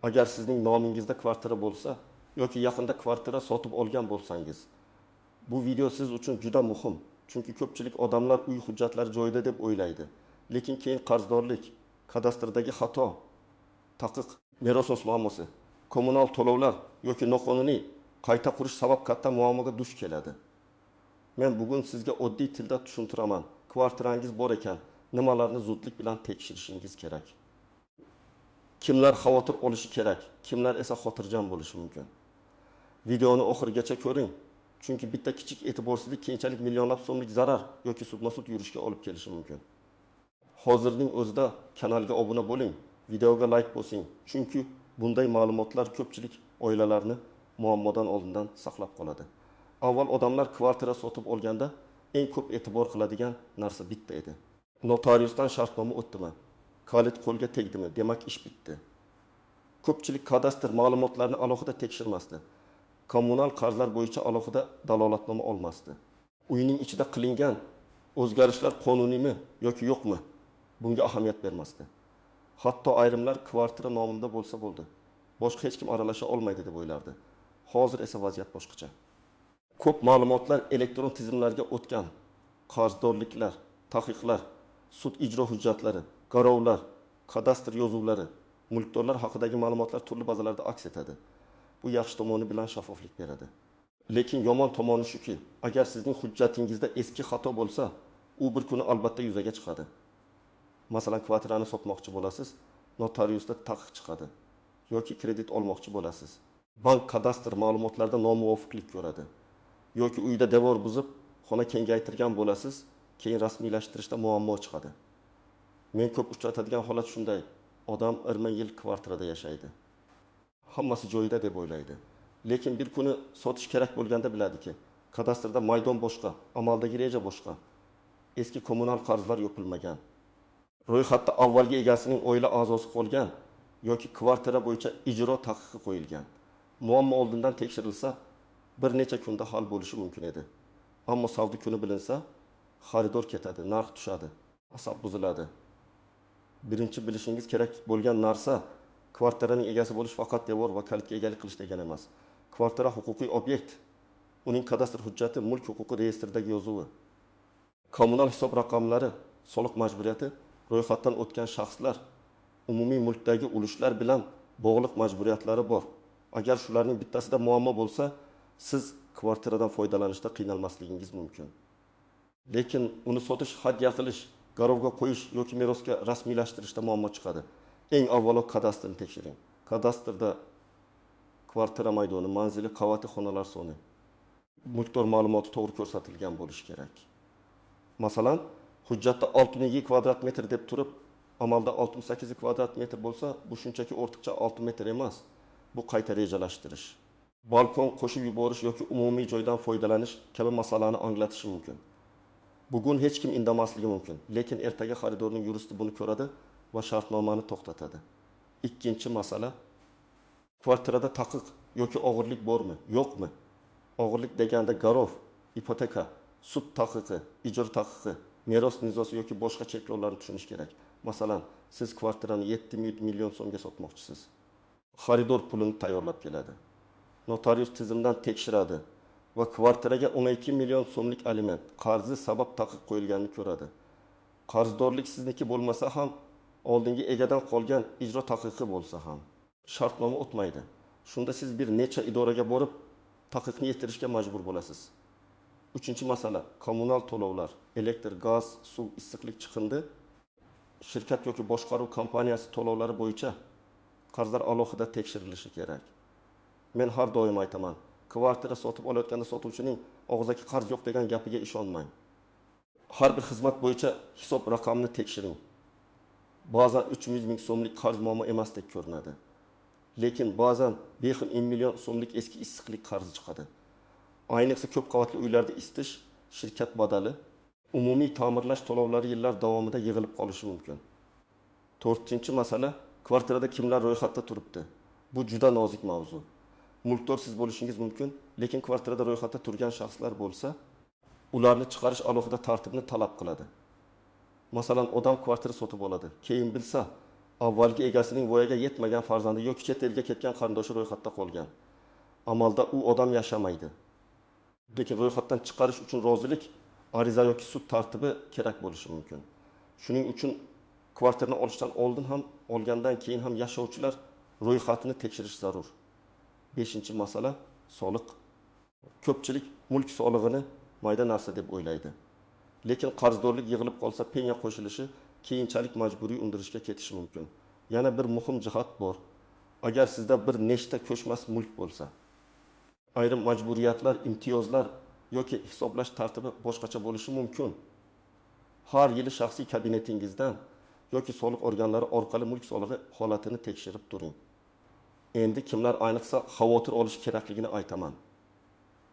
Agar sizning nomingizda kvartira bo'lsa yoki yaqinda kvartira sotib olgan bo'lsangiz, bu video siz uchun juda muhim. Chunki ko'pchilik odamlar uy hujjatlari joyida deb o'ylaydi. Lekin keyin qarzdorlik, kadastrdagi xato, taqiq, meros muammosi, kommunal to'lovlar yoki noqonuniy qayta qurish sabab katta muammoga duch keladi. Men bugun sizga oddiy tilda tushuntiraman. Kvartirangiz bor ekan, nimalarni zudlik bilan tekshirishingiz kerak. Kimlar xavotir olishi kerak, kimlar esa xotirjam bo'lishi mumkin. Videoni oxirigacha ko'ring. Chunki bitta kichik e'tiborsizlik keyinchalik millionlab so'mlik zarar yoki sudma-sud yurishga olib kelishi mumkin. Hozirning o'zida kanalga obuna bo'ling, videoga like bosing. Chunki bunday ma'lumotlar ko'pchilik oilalarni muammodan oldindan saqlab qoladi. Avval odamlar kvartira sotib olganda eng ko'p e'tibor qiladigan narsa bitta edi. Notariusdan shartnoma o'tdimi? Kalit qo'lga tegdimi? Demak ish bitdi. Ko'pchilik kadastr ma'lumotlarini alohida tekshirmasdi. Kommunal qarzlar bo'yicha alohida dalolatnoma olmasdi. Uyning ichida qilingan o'zgarishlar qonuniymi yoki yo'qmi? Bunga ahamiyat bermasdi. Hatto ayrimlar kvartira nomimda bo'lsa bo'ldi. Boshqa hech kim aralasha olmaydi deb o'ylardi. Hozir esa vaziyat boshqacha. Ko'p ma'lumotlar elektron tizimlarga o'tgan. Qarzdorliklar, taqiqlar, sud ijro hujjatlari, garovlar, kadastr yozuvlari, mulkdorlar haqidagi ma'lumotlar turli bazalarda aks etadi. Bu yaxshi tomoni bilan shaffoflik beradi. Lekin yomon tomoni shuki, agar sizning hujjatingizda eski xato bo'lsa, u bir kuni albatta yuzaga chiqadi. Masalan, kvartirani sotmoqchi bo'lasiz, notariusda taqiq chiqadi yoki kredit olmoqchi bo'lasiz. Bank kadastr ma'lumotlarida nomuvofiqlik ko'radi yoki uyda devor buzib, xona kengaytirgan bo'lasiz, keyin rasmiylashtirishda muammo chiqadi. Men ko'p uchratadigan holat shunday. Odam 20 yil kvartirada yashaydi. Hammasi joyida deb o'ylaydi. Lekin bir kuni sotish kerak bo'lganda biladiki, kadastrda maydon boshqa, amaldagi reja boshqa. Eski kommunal qarzlar yopilmagan. Ro'yxatda avvalgi egasining oila a'zosi qolgan yoki kvartira bo'yicha ijro taqiqi qo'yilgan. Muammo oldindan tekshirilsa, bir necha kunda hal bo'lishi mumkin edi. Ammo savdo kuni bilinsa, xaridor ketadi, narx tushadi, asab buziladi. Birinchi bilishingiz kerak bo'lgan narsa kvartiraning egasi bo'lish faqat devor va kalitga egalik qilish degani emas. Kvartira huquqiy obyekt. Uning kadastr hujjati mulk huquqi reyestridagi yozuvi. Kommunal hisob raqamlari, soliq majburiyati, ro'yxatdan o'tgan shaxslar, umumiy mulkdagi ulushlar bilan bog'liq majburiyatlari bor. Agar shularning bittasida muammo bo'lsa, siz kvartiradan foydalanishda qiynalmasligingiz mumkin. Lekin uni sotish, hadya qilish, garovga qo'yish yoki merosga rasmiylashtirishda muammo chiqadi. Eng avvalo kadastrni tekshiring. Kadastrda kvartira maydoni, manzili, qavati, xonalar soni, mulkdor ma'lumoti to'g'ri ko'rsatilgan bo'lishi kerak. Masalan, hujjatda 6000 kvadrat metr deb turib, amalda 68 kvadrat metr bo'lsa, bu shunchaki o'rtacha 6 metr emas. Bu qayta rejalashtirish. Balkon qo'shib yuborish yoki umumiy joydan foydalanish kabi masalani anglatishi mumkin. Bugun hech kim indamasligi mumkin, lekin ertaga xaridorning yuristi buni ko'radi va shartnomani to'xtatadi. Ikkinchi masala, kvartirada taqiq yoki og'irlik bormi, yo'qmi? Og'irlik deganda garov, ipoteka, sud taqiqi, ijro taqiqi, meros nizosi yoki boshqa cheklovlarni tushunish kerak. Masalan, siz kvartirani 7 million so'mga sotmoqchisiz. Xaridor pulini tayyorlab keladi. Notarius tizimdan tekshiradi va kvartiraga 12 million so'mlik aliment qarzi sabab taqiq qo'yilganini ko'radi. Qarzdorlik sizniki bo'lmasa ham, oldingi egadan qolgan ijro taqiqi bo'lsa ham shartnoma o'tmaydi. Shunda siz bir necha idoraga borib taqiqni yetirishga majbur bo'lasiz. Uchinchi masala, kommunal to'lovlar, elektr, gaz, suv, issiqlik chiqindi, shirkat yoki boshqaruv kompaniyasi to'lovlari bo'yicha qarzlar alohida tekshirilishi kerak. Men har doim aytaman, kvartira sotib olayotganda sotuvchining og'zaki qarz yo'q degan gapiga ishonmang. Har bir xizmat bo'yicha hisob raqamini tekshiring. Ba'zan 300 ming so'mlik qarz muammo emasdek ko'rinadi. Lekin ba'zan 5 million so'mlik eski issiqlik qarzi chiqadi. Ayniqsa ko'p qavatli uylarda isitish, shirkat badali, umumiy ta'mirlash to'lovlari yillar davomida yig'ilib qolishi mumkin. 4-chi masala, kvartirada kimlar ro'yxatda turibdi? Bu juda nozik mavzu. Mulkdor siz bo'lishingiz mumkin, lekin kvartirada ro'yxatda turgan shaxslar bo'lsa, ularni chiqarish alohida tartibni talab qiladi. Masalan, odam kvartira sotib oladi. Keyin bilsa, avvalgi egasining voyaga yetmagan farzandi yoki chet elga ketgan qarindoshi ro'yxatda qolgan. Amalda u odam yashamaydi. Lekin ro'yxatdan chiqarish uchun rozilik ariza yoki sud tartibi kerak bo'lishi mumkin. Shuning uchun kvartirani olishdan oldin ham, olgandan keyin ham yashovchilar ro'yxatini tekshirish zarur. 5-masala soliq. Ko'pchilik mulk solig'ini mayda narsa deb o'ylaydi. Lekin qarzdorlik yig'ilib qolsa penga qo'shilishi keyinchalik majburiy undirishga ketishi mumkin. Yana bir muhim jihat bor. Agar sizda bir nechta ko'chmas mulk bo'lsa, ayrim majburiyatlar, imtiyozlar yoki hisoblash tartibi boshqacha bo'lishi mumkin. Har yili shaxsiy kabinetingizdan yoki soliq organlari orqali mulk solig'i holatini tekshirib turing. Endi kimlar ayniqsa xavotir olish kerakligini aytaman.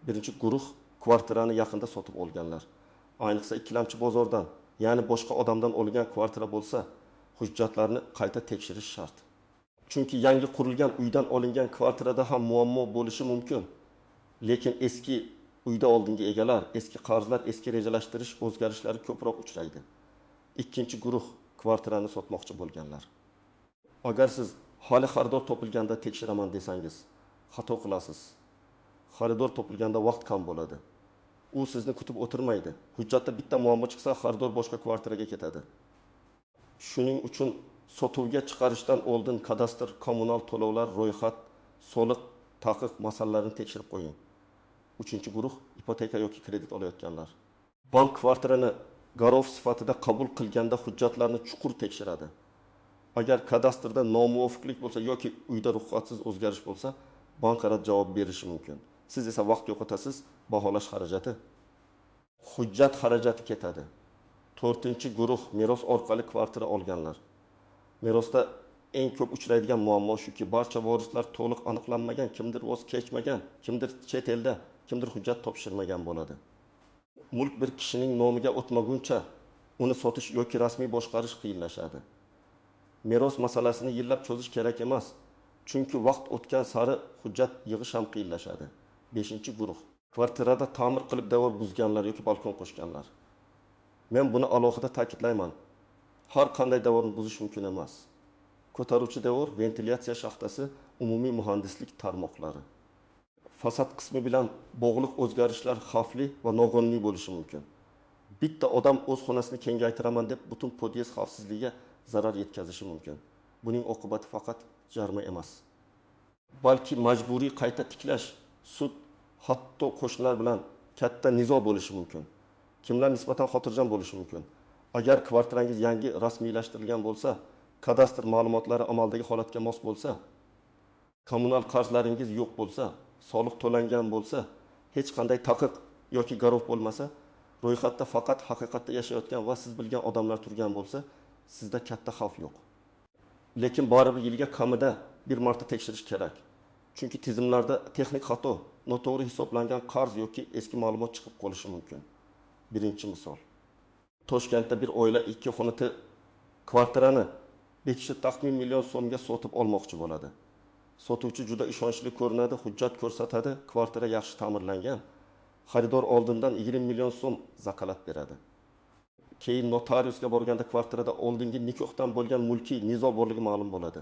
Birinchi guruh kvartirani yaqinda sotib olganlar. Ayniqsa ikkilamchi bozordan, ya'ni boshqa odamdan olgan kvartira bo'lsa, hujjatlarni qayta tekshirish shart. Chunki yangi qurilgan uydan olingan kvartirada ham muammo bo'lishi mumkin. Lekin eski uyda oldingi egalar, eski qarzlar, eski rejalashtirish o'zgarishlari ko'proq uchraydi. Ikkinchi guruh kvartirani sotmoqchi bo'lganlar. Agar siz hali xaridor topilganda tekshiraman desangiz, xato qilasiz. Xaridor topilganda vaqt kam bo'ladi. U sizni kutib o'tirmaydi. Hujjatda bitta muammo chiqsa, xaridor boshqa kvartiraga ketadi. Shuning uchun sotuvga chiqarishdan oldin kadastr, kommunal to'lovlar, ro'yxat, soliq, taqiq masalalarini tekshirib qo'ying. Uchinchi guruh ipoteka yoki kredit olayotganlar. Bank kvartirani garov sifatida qabul qilganda hujjatlarni chuqur tekshiradi. Agar kadastrda nomuvofiqlik bo'lsa yoki uyda ruxsatsiz o'zgarish bo'lsa, bank rad javob berishi mumkin. Siz esa vaqt yo'qotasiz, baholash xarajati. Hujjat xarajati ketadi. 4-guruh meros orqali kvartira olganlar. Merosda eng ko'p uchraydigan muammo shuki, barcha vorislar to'liq aniqlanmagan, kimdir voz kechmagan, kimdir chet elda, kimdir hujjat topshirmagan bo'ladi. Mulk bir kishining nomiga o'tmaguncha uni sotish yoki rasmiy boshqarish qiyinlashadi. Meros masalasini yillab cho'zish kerak emas, chunki vaqt o'tgan sari hujjat yig'ish ham qiyinlashadi. 5-guruh kvartirada ta'mir qilib devor buzganlar yoki balkon qo'shganlar. Men buni alohida ta'kidlayman. Har qanday devorni buzish mumkin emas. Ko'taruvchi devor, ventilyatsiya shaxtasi, umumiy muhandislik tarmoqlari. Fasad qismi bilan bog'liq o'zgarishlar xavfli va noqonuniy bo'lishi mumkin. Bitta odam o'z xonasini kengaytiraman deb butun podyez xavfsizligiga zarar yetkazishi mumkin. Buning oqibati faqat jarima emas, balki majburiy qayta tiklash, sud, hatto qo'shnilar bilan katta nizo bo'lishi mumkin. Kimlar nisbatan xotirjam bo'lishi mumkin. Agar kvartirangiz yangi rasmiylashtirilgan bo'lsa, kadastr ma'lumotlari amaldagi holatga mos bo'lsa, kommunal qarzlaringiz yo'q bo'lsa, soliq to'langan bo'lsa, hech qanday taqiq yoki garov bo'lmasa, ro'yxatda faqat haqiqatda yashayotgan va siz bilgan odamlar turgan bo'lsa, sizda katta xavf yo'q. Lekin baribir yilga kamida bir marta tekshirish kerak. Chunki tizimlarda texnik xato, noto'g'ri hisoblangan qarz yoki eski ma'lumot chiqib qolishi mumkin. Birinchi misol. Toshkentda bir oila 2 xonali kvartirani bekitishda taxmin million so'mga sotib olmoqchi bo'ladi. Sotuvchi juda ishonchli ko'rinadi, hujjat ko'rsatadi, kvartira yaxshi ta'mirlangan. Xaridor oldindan 20 million so'm zakalat beradi. Keyin notariusga borganda kvartirada oldingi nikohdan bo'lgan mulkiy nizo borligi ma'lum bo'ladi.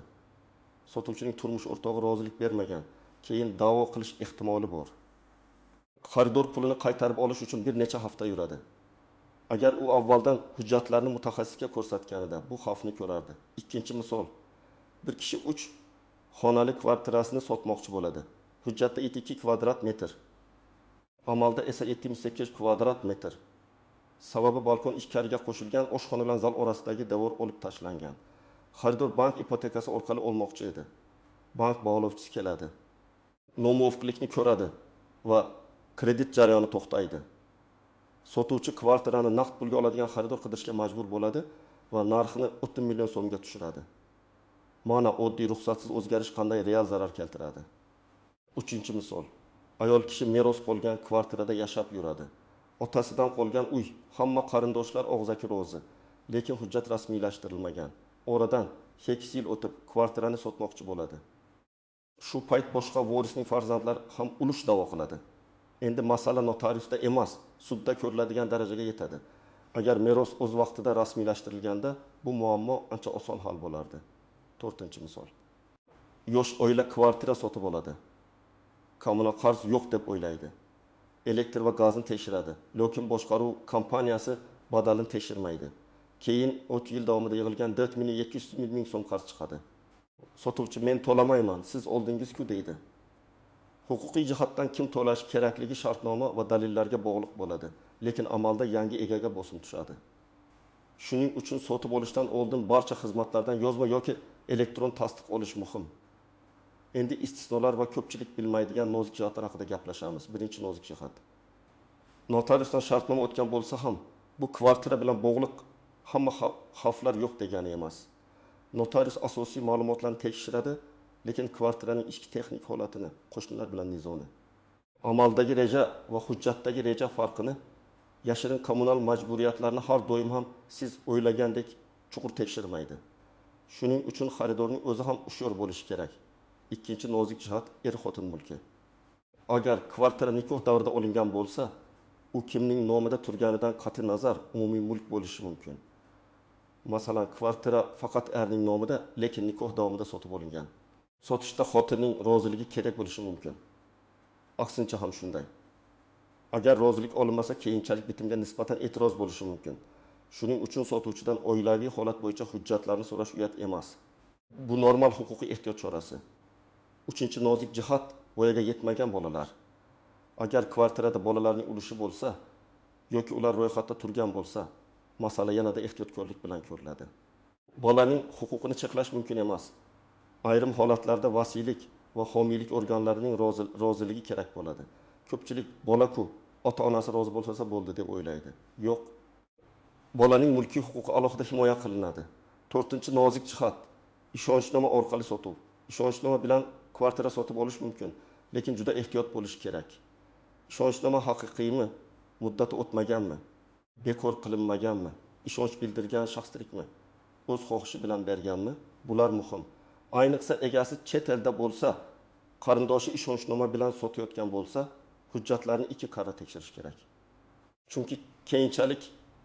Sotuvchining turmush o'rtog'i rozilik bermagan, keyin da'vo qilish ehtimoli bor. Xaridor pulini qaytarib olish uchun bir necha hafta yuradi. Agar u avvaldan hujjatlarni mutaxassisga ko'rsatganida bu xavfni ko'rardi. Ikkinchi misol. Bir kishi 3 xonali kvartirasini sotmoqchi bo'ladi. Hujjatda 72 kvadrat metr. Amalda esa 78 kvadrat metr. Sababi balkon ichkariga qo'shilgan, oshxona bilan zal orasidagi devor olib tashlangan. Xaridor bank ipotekasi orqali olmoqchi edi. Bank bog'lovchisi keladi. Nomuvofiqlikni ko'radi va kredit jarayoni to'xtaydi. Sotuvchi kvartirani naqd pulga oladigan xaridor qidirishga majbur bo'ladi va narxini 30 million so'mga tushiradi. Mana oddiy ruxsatsiz o'zgarish qanday real zarar keltiradi. 3-misol. Ayol kishi meros qolgan kvartirada yashab yuradi. Otasidan qolgan uy, hamma qarindoshlar og'zaki rozi, lekin hujjat rasmiylashtirilmagan. Oradan 8 yil o'tib kvartirani sotmoqchi bo'ladi. Shu payt boshqa vorisning farzandlari ham ulush da'vo qiladi. Endi masala notariusda emas, sudda ko'riladigan darajaga yetadi. Agar meros o'z vaqtida rasmiylashtirilganda, bu muammo ancha oson hal bo'lardi. To'rtinchi misol. Yosh oila kvartira sotib oladi. Kommunal qarz yo'q deb o'ylaydi. Elektr va gazni tekshiradi, lekin boshqaruv kompaniyasi badalini tekshirmaydi. Keyin 30 yil davomida yig'ilgan 4.700 ming so'm qarz chiqadi. Sotuvchi men to'lamayman, siz oldingiz-ku deydi. Huquqiy jihatdan kim to'lash kerakligi shartnoma va dalillarga bog'liq bo'ladi, lekin amalda yangi egaga bosim tushadi. Shuning uchun sotib olishdan oldin barcha xizmatlardan yozma yoki elektron tasdiq olish muhim. Endi istisnolar va ko'pchilik bilmaydigan nozik jihatlar haqida gaplashamiz. Birinchi nozik jihat. Notariusdan shartnoma o'tgan bo'lsa ham, bu kvartira bilan bog'liq hamma xavflar yo'q degani emas. Notarius asosiy ma'lumotlarni tekshiradi, lekin kvartiraning ichki texnik holatini, qo'shnilar bilan nizoni, amaldagi reja va hujjatdagi reja farqini, yashirin kommunal majburiyatlarni har doim ham siz o'ylagandek chuqur tekshirmaydi. Shuning uchun xaridorning o'zi ham hushyor bo'lishi kerak. Ikkinchi nozik jihat er-xotin mulki. Agar kvartira nikoh davrida olingan bo'lsa, u kimning nomida turganidan qat'iy nazar umumiy mulk bo'lishi mumkin. Masalan, kvartira faqat erning nomida, lekin nikoh davomida sotib olingan. Sotishda xotinning roziligi kerak bo'lishi mumkin. Aksincha ham shunday. Agar rozilik olinmasa, keyinchalik bitimga nisbatan e'tiroz bo'lishi mumkin. Shuning uchun sotuvchidan oilaviy holat bo'yicha hujjatlarni so'rash uyat emas. Bu normal huquqiy ehtiyot chorasi. Uchinchi nozik jihat voyaga yetmagan bolalar. Agar kvartirada bolalarning ulushi bo'lsa yoki ular ro'yxatda turgan bo'lsa, masala yanada ehtiyotkorlik bilan ko'riladi. Bolaning huquqini cheklash mumkin emas. Ayrim holatlarda vasiylik va homiylik organlarining roziligi kerak bo'ladi. Ko'pchilik bola-ku, ota-onasi rozi bo'lsa bo'ldi deb o'ylaydi. Yo'q. Bolaning mulkiy huquqi alohida himoya qilinadi. To'rtinchi nozik jihat ishonchnoma orqali sotuv. Ishonchnoma bilan kvartira sotib olish mumkin, lekin juda ehtiyot bo'lish kerak. Ishonchnoma haqiqiymi, muddati o'tmaganmi, bekor qilinmaganmi, ishonch bildirgan shaxs tirikmi, o'z xohishi bilan berganmi? Bular muhim. Ayniqsa egasi chet elda bo'lsa, qarindoshi ishonchnoma bilan sotayotgan bo'lsa, hujjatlarni ikki qaror tekshirish kerak. Chunki keyinchalik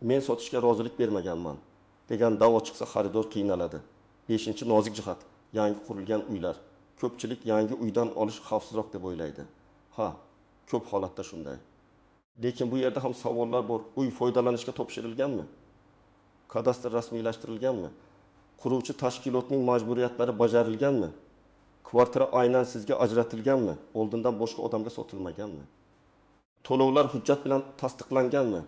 men sotishga rozilik bermaganman degan da'vo chiqsa, xaridor qiynaladi. 5-nozik jihat yangi qurilgan uylar. Ko'pchilik yangi uydan olish xavfsizroq deb o'ylaydi. Ha, ko'p holatda shunday. Lekin bu yerda ham savollar bor. Uy foydalanishga topshirilganmi? Kadastr rasmiylashtirilganmi? Quruvchi tashkilotning majburiyatlari bajarilganmi? Kvartira aynan sizga ajratilganmi? Oldindan boshqa odamga sotilmaganmi? To'lovlar hujjat bilan tasdiqlanganmi?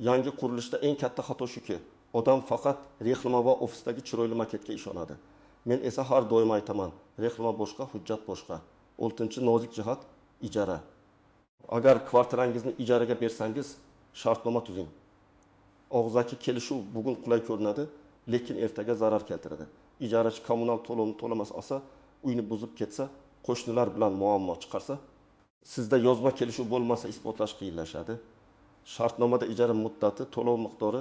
Yangi qurilishda eng katta xato shuki, odam faqat reklama va ofisdagi chiroyli maketga ishonadi. Men esa har doim aytaman, reklama boshqa, hujjat boshqa. 6-nozik jihat ijara. Agar kvartirangizni ijaraga bersangiz, shartnoma tuzing. Og'zaki kelishuv bugun qulay ko'rinadi, lekin ertaga zarar keltiradi. Ijarachi kommunal to'lovni to'lamas olsa, uyni buzib ketsa, qo'shnilar bilan muammo chiqarsa, sizda yozma kelishuv bo'lmasa isbotlash qiyinlashadi. Shartnomada ijara muddati, to'lov miqdori,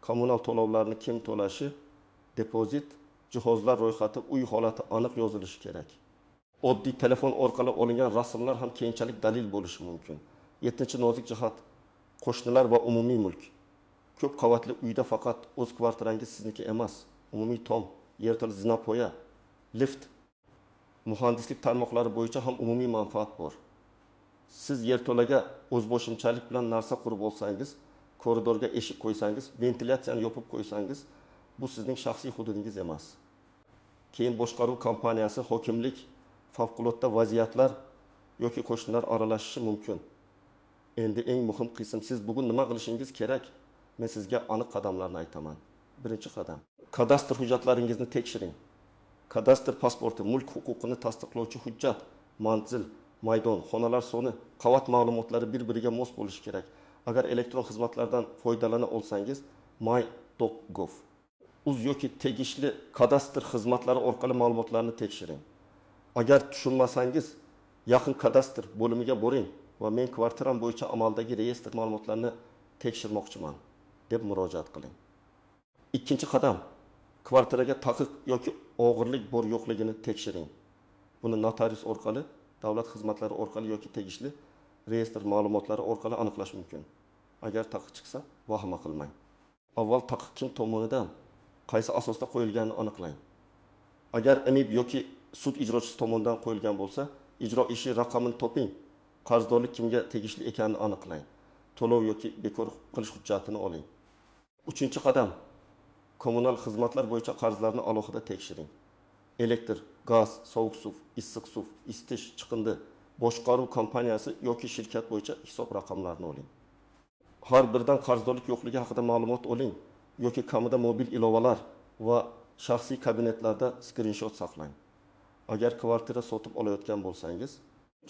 kommunal to'lovlarni kim to'lashi, depozit, jihozlar ro'yxati, uy holati aniq yozilishi kerak. Oddiy telefon orqali olingan rasmlar ham keyinchalik dalil bo'lishi mumkin. 7-nozik jihat qo'shnilar va umumiy mulk. Ko'p qavatli uyda faqat o'z kvartirangiz sizniki emas, umumiy tom, yerto'la zinapoya, lift, muhandislik tarmoqlari bo'yicha ham umumiy manfaat bor. Siz yerto'laga o'zboshimchalik bilan narsa qurib olsangiz, koridorga eshik qo'ysangiz, ventilyatsiyani yopib qo'ysangiz, bu sizning shaxsiy hududingiz emas. Keyin boshqaruv kompaniyasi, hokimlik, favqulodda vaziyatlar yoki qo'shnilar aralashishi mumkin. Endi eng muhim qism, siz bugun nima qilishingiz kerak? Men sizga aniq qadamlarni aytaman. Birinchi qadam, kadastr hujjatlaringizni tekshiring. Kadastr pasporti, mulk huquqini tasdiqlovchi hujjat, manzil, maydon, xonalar soni, qavat ma'lumotlari bir-biriga mos bo'lishi kerak. Agar elektron xizmatlardan foydalana olsangiz, my.gov uz yoki tegishli kadastr xizmatlari orqali ma'lumotlarni tekshiring. Agar tushunmasangiz, yaqin kadastr bo'limiga boring va men kvartiram bo'yicha amaldagi reyestr ma'lumotlarini tekshirmoqchiman deb murojaat qiling. Ikkinchi qadam, kvartiraga taqiq yoki og'irlik bor yo'qligini tekshiring. Buni notarius orqali, davlat xizmatlari orqali yoki tegishli reyestr ma'lumotlari orqali aniqlash mumkin. Agar taqiq chiqsa, vahima qilmang. Avval taqiq kim tomonidan, qaysi asosda qo'yilganini aniqlang. Agar MIB yoki sud ijrochisi tomonidan qo'yilgan bo'lsa, ijro ishi raqamini toping. Qarzdorlik kimga tegishli ekanini aniqlang. To'lov yoki bekor qilish hujjatini oling. 3-qadam. Kommunal xizmatlar bo'yicha qarzlarni alohida tekshiring. Elektr, gaz, sovuq suv, issiq suv, isitish, chiqindi, boshqaruv kompaniyasi yoki shirkat bo'yicha hisob raqamlarini oling. Har biridan qarzdorlik yo'qligi haqida ma'lumot oling yoki kamida mobil ilovalar va shaxsiy kabinetlarda skrinshot saqlang. Agar kvartira sotib olayotgan bo'lsangiz,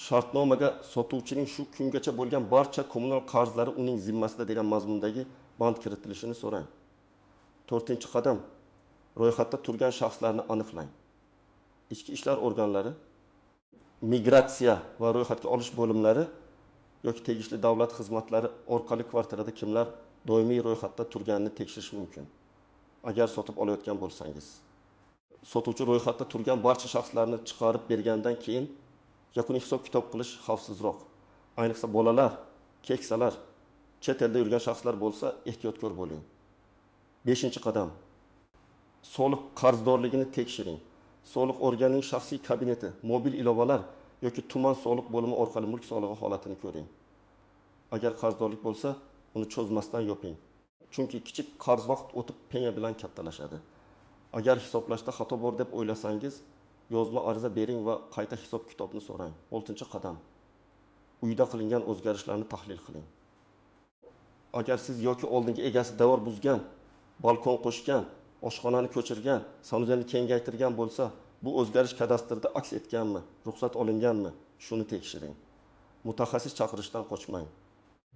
shartnomaga sotuvchining shu kungacha bo'lgan barcha kommunal qarzlari uning zimmasida degan mazmundagi band kiritilishini so'rang. 4-qadam. Ro'yxatda turgan shaxslarni aniqlang. Ichki ishlar organlari, migratsiya va ro'yxatga olish bo'limlari yoki tegishli davlat xizmatlari orqali kvartirada kimlar doimiy ro'yxatda turganini tekshirish mumkin. Agar sotib olayotgan bo'lsangiz, sotuvchi ro'yxatda turgan barcha shaxslarni chiqarib bergandan keyin yakuniy hisob-kitob qilish xavfsizroq. Ayniqsa bolalar, keksalar, chet elda yurgan shaxslar bo'lsa, ehtiyotkor bo'ling. 5-qadam. Soliq qarzdorligini tekshiring. Soliq organining shaxsiy kabineti, mobil ilovalar yoki tuman soliq bo'limi orqali mulk solig'i holatini ko'ring. Agar qarzdorlik bo'lsa, uni cho'zmasdan yoping. Chunki kichik qarz vaqt o'tib penya bilan kattalashadi. Agar hisoblashda xato bor deb o'ylasangiz, yozma ariza bering va qayta hisob-kitobni so'rang. 6-qadam. Uyda qilingan o'zgarishlarni tahlil qiling. Agar siz yoki oldingi egasi davor buzgan, balkon qo'shgan, oshxonani ko'chirgan, sanuzelni kengaytirgan bo'lsa, bu o'zgarish kadastrda aks etganmi, ruxsat olinganmi? Shuni tekshiring. Mutaxassis chaqirishdan qochmang.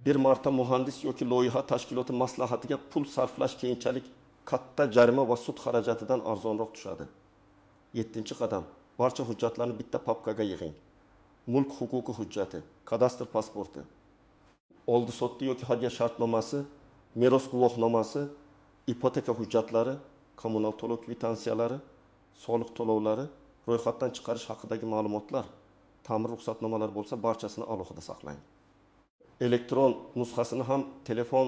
Bir marta muhandis yoki loyiha tashkiloti maslahatiga pul sarflash keyinchalik katta jarima va sud xarajatidan arzonroq tushadi. 7-qadam. Barcha hujjatlarni bitta papkaga yig'ing. Mulk huquqi hujjati, kadastr pasporti, oldi sotdi yoki hadya shartnomasi, meros guvohnomasi, ipoteka hujjatlari, kommunal to'lov kvitansiyalari, soliq to'lovlari, ro'yxatdan chiqarish haqidagi ma'lumotlar, ta'mir ruxsatnomalari bo'lsa, barchasini alohida saqlang. Elektron nusxasini ham telefon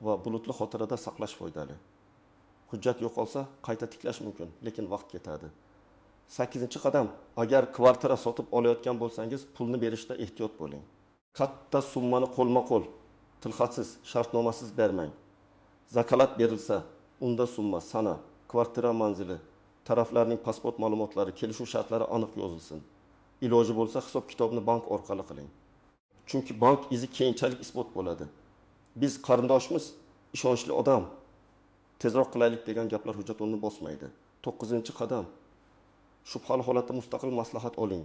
va bulutli xotirada saqlash foydali. Hujjat yo'qolsa, qayta tiklash mumkin, lekin vaqt ketadi. 8-qadam. Agar kvartira sotib olayotgan bo'lsangiz, pulni berishda ehtiyot bo'ling. Katta summani qo'lma-qo'l, tilxatsiz, shartnomasiz bermang. Zakalat berilsa, unda summa, sana, kvartira manzili, taraflarning pasport ma'lumotlari, kelishuv shartlari aniq yozilsin. Iloji bo'lsa, hisob-kitobni bank orqali qiling. Chunki bank izi keyinchalik isbot bo'ladi. Biz qarindoshmiz, ishonchli odam, tezroq qilaylik degan gaplar hujjat o'rnini bosmaydi. 9-qadam. Shubhali holatda mustaqil maslahat oling.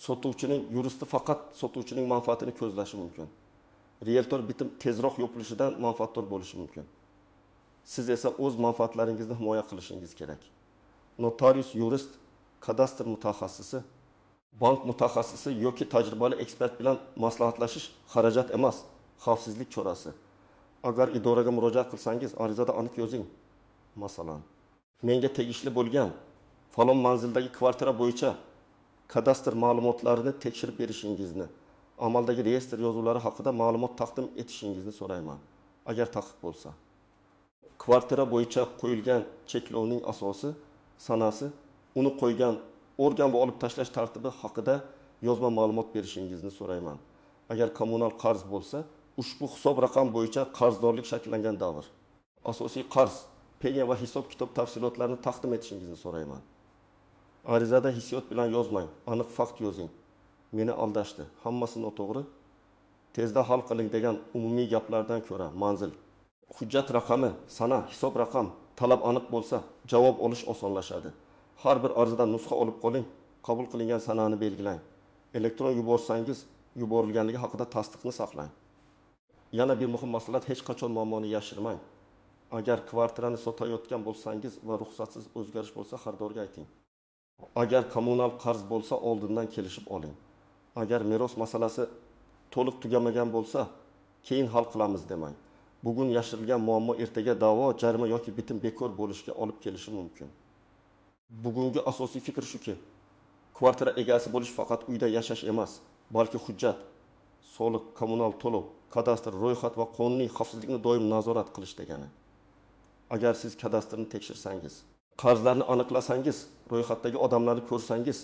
Sotuvchining yuristi faqat sotuvchining manfaatini ko'zlashi mumkin. Realtor bitim tezroq yopilishidan manfaatdor bo'lishi mumkin. Siz esa o'z manfaatlaringizni himoya qilishingiz kerak. Notarius, yurist, kadastr mutaxassisi, bank mutaxassisi yoki tajribali ekspert bilan maslahatlashish xarajat emas, xavfsizlik chorasi. Agar idoraga murojaat qilsangiz, arizada aniq yozing. Masalan, menga tegishli bo'lgan falon manzildagi kvartira bo'yicha kadastr ma'lumotlarini tekshirib berishingizni, amaldagi reyestr yozuvlari haqida ma'lumot taqdim etishingizni so'rayman, agar taqiq bo'lsa. Kvartira bo'yicha qo'yilgan cheklovning asosi, sanasi, uni qo'ygan organ va olib tashlash tartibi haqida yozma ma'lumot berishingizni so'rayman. Agar kommunal qarz bo'lsa, ushbu hisob raqam bo'yicha qarzdorlik shakllangan davr. Asosiy qarz, penya va hisob-kitob tafsilotlarini taqdim etishingizni so'rayman. Arizada hissiyot bilan yozmang, aniq fakt yozing. Meni aldashdi, hammasi noto'g'ri. Tezda hal qiling degan umumiy gaplardan ko'ra manzil, hujjat raqami, sana, hisob raqam, talab aniq bo'lsa, javob olish osonlashadi. Har bir arizadan nusxa olib qoling, qabul qilingan sanani belgilang. Elektron yuborsangiz, yuborilganligi haqida tasdiqni saqlang. Yana bir muhim maslahat, hech qachon muammoni yashirmang. Agar kvartirani sotayotgan bo'lsangiz va ruxsatsiz o'zgarish bo'lsa, xaridorga ayting. Agar kommunal qarz bo'lsa, oldindan kelishib oling. Agar meros masalasi to'liq tugamagan bo'lsa, keyin hal qilamiz demang. Bugun yashirilgan muammo ertaga da'vo, jarima yoki bitim bekor bo'lishiga olib kelishi mumkin. Bugungi asosiy fikr shuki, kvartira egasi bo'lish faqat uyda yashash emas, balki hujjat, soliq, kommunal to'lov, kadastr, ro'yxat va qonuniy xavfsizlikni doim nazorat qilish degani. Agar siz kadastrni tekshirsangiz, Qarzlarni aniqlasangiz, ro'yxatdagi odamlarni ko'rsangiz,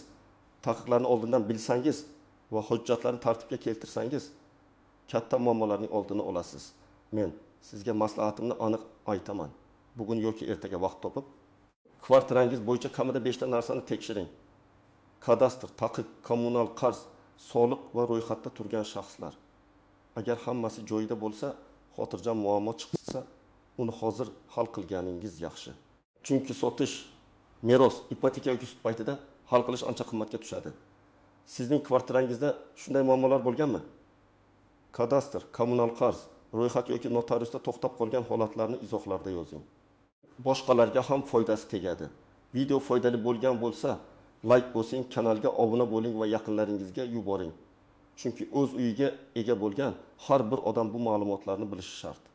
taqiqlarni oldindan bilsangiz va hujjatlarni tartibga keltirsangiz, katta muammolarning oldini olasiz. Men sizga maslahatimni aniq aytaman. Bugun yoki ertaga vaqt topib, kvartirangiz bo'yicha kamida 5 ta narsani tekshiring. Kadastr, taqiq, kommunal qarz, soliq va ro'yxatda turgan shaxslar. Agar hammasi joyida bo'lsa, xotirjam muammo chiqsa, uni hozir hal qilganingiz yaxshi. Chunki sotish, meros, ipoteka yoki sud paytida hal qilish ancha qimmatga tushadi. Sizning kvartirangizda shunday muammolar bo'lganmi? Kadastr, kommunal qarz, ro'yxat yoki notariusda to'xtab qolgan holatlarni izohlarda yozing. Boshqalarga ham foydasi tegadi. Video foydali bo'lgan bo'lsa, like bosing, kanalga obuna bo'ling va yaqinlaringizga yuboring. Chunki o'z uyiga ega bo'lgan har bir odam bu ma'lumotlarni bilishi shart.